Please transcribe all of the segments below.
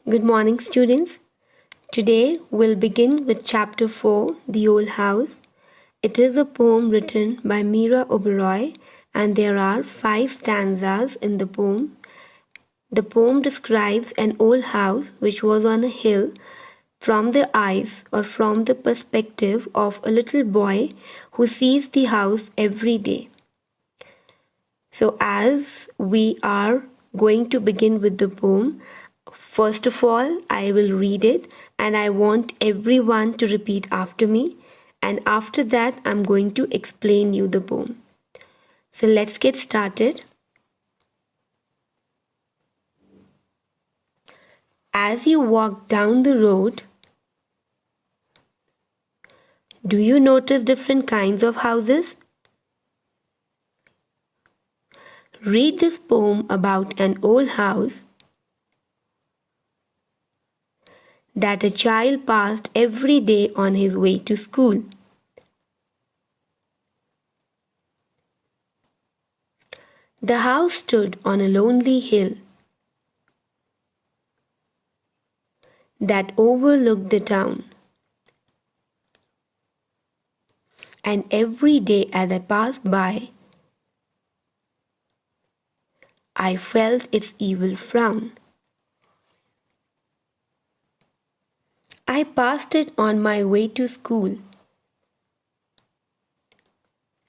Good morning, students. Today we'll begin with Chapter 4, The Old House. It is a poem written by Mira Oberoi, and there are 5 stanzas in the poem. The poem describes an old house which was on a hill from the eyes or from the perspective of a little boy who sees the house every day. So, as we are going to begin with the poem, first of all, I will read it and I want everyone to repeat after me. And after that, I'm going to explain you the poem. So, let's get started. As you walk down the road, do you notice different kinds of houses? Read this poem about an old house that a child passed every day on his way to school. The house stood on a lonely hill that overlooked the town. And every day as I passed by, I felt its evil frown. I passed it on my way to school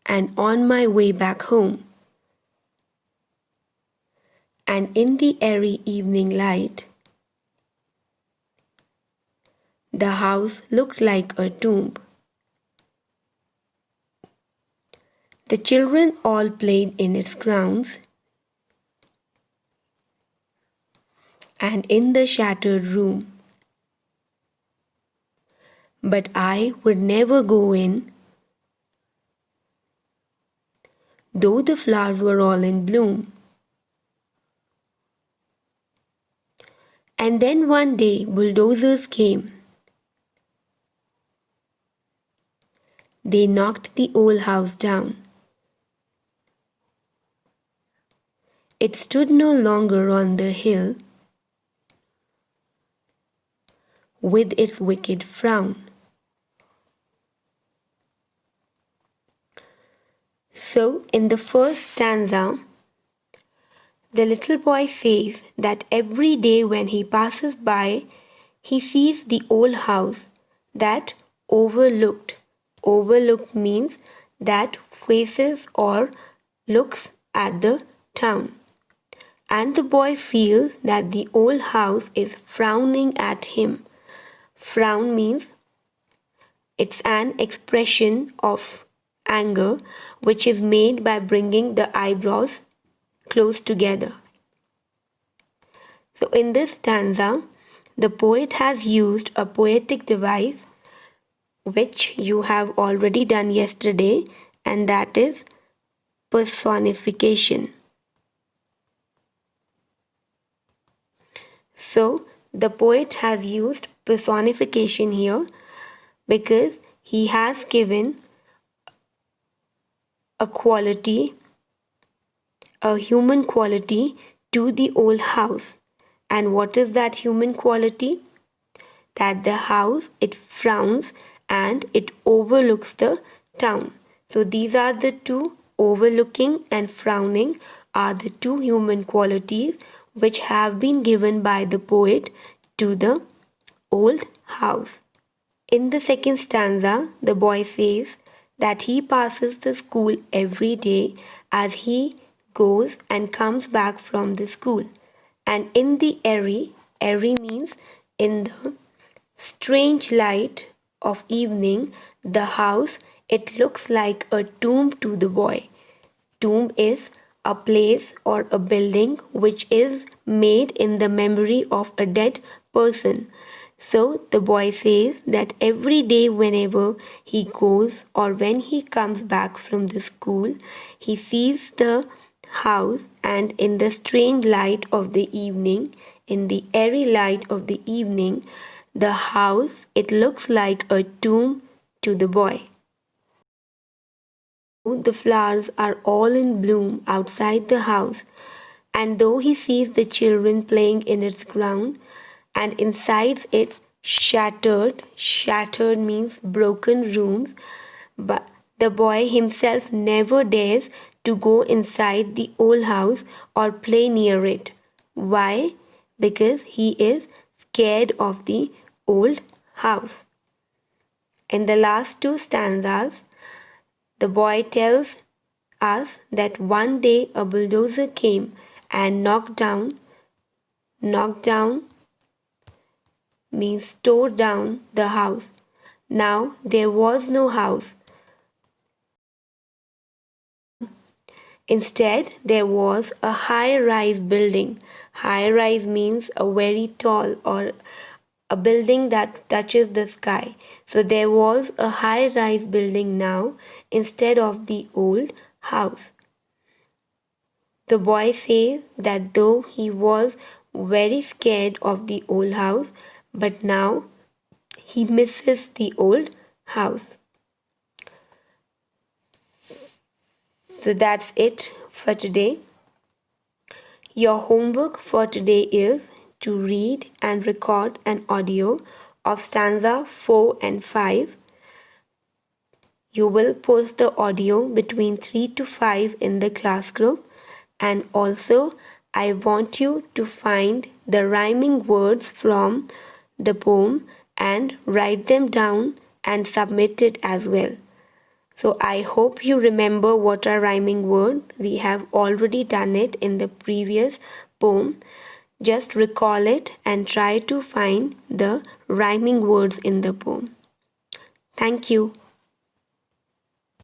and on my way back home. And in the airy evening light, the house looked like a tomb. The children all played in its grounds, and in the shattered room. But I would never go in, though the flowers were all in bloom. And then one day bulldozers came. They knocked the old house down. It stood no longer on the hill with its wicked frown. So, in the first stanza, the little boy says that every day when he passes by, he sees the old house that overlooked. Overlooked means that faces or looks at the town. And the boy feels that the old house is frowning at him. Frown means it's an expression of anger which is made by bringing the eyebrows close together. So in this stanza, the poet has used a poetic device which you have already done yesterday, and that is personification. So the poet has used personification here because he has given a quality, a human quality to the old house. And what is that human quality? That the house, it frowns and it overlooks the town. So these are the two, overlooking and frowning are the two human qualities which have been given by the poet to the old house. In the second stanza, the boy says that he passes the school every day as he goes and comes back from the school. And in the airy means in the strange light of evening, the house, it looks like a tomb to the boy. Tomb is a place or a building which is made in the memory of a dead person. So the boy says that every day whenever he goes or when he comes back from the school, he sees the house, and in the strange light of the evening, in the airy light of the evening, the house, it looks like a tomb to the boy. The flowers are all in bloom outside the house, and though he sees the children playing in its ground, and inside its shattered means broken rooms, but the boy himself never dares to go inside the old house or play near it. Why? Because he is scared of the old house. In the last two stanzas, the boy tells us that one day a bulldozer came and knocked down means tore down the house. Now there was no house. Instead, there was a high rise building. High rise means a very tall or a building that touches the sky. So there was a high rise building now instead of the old house. The boy says that though he was very scared of the old house, but now he misses the old house. So that's it for today. Your homework for today is to read and record an audio of stanza 4 and 5. You will post the audio between 3 to 5 in the class group, and also I want you to find the rhyming words from the poem and write them down and submit it as well. So I hope you remember what are rhyming words. We have already done it in the previous poem. Just recall it and try to find the rhyming words in the poem. Thank you.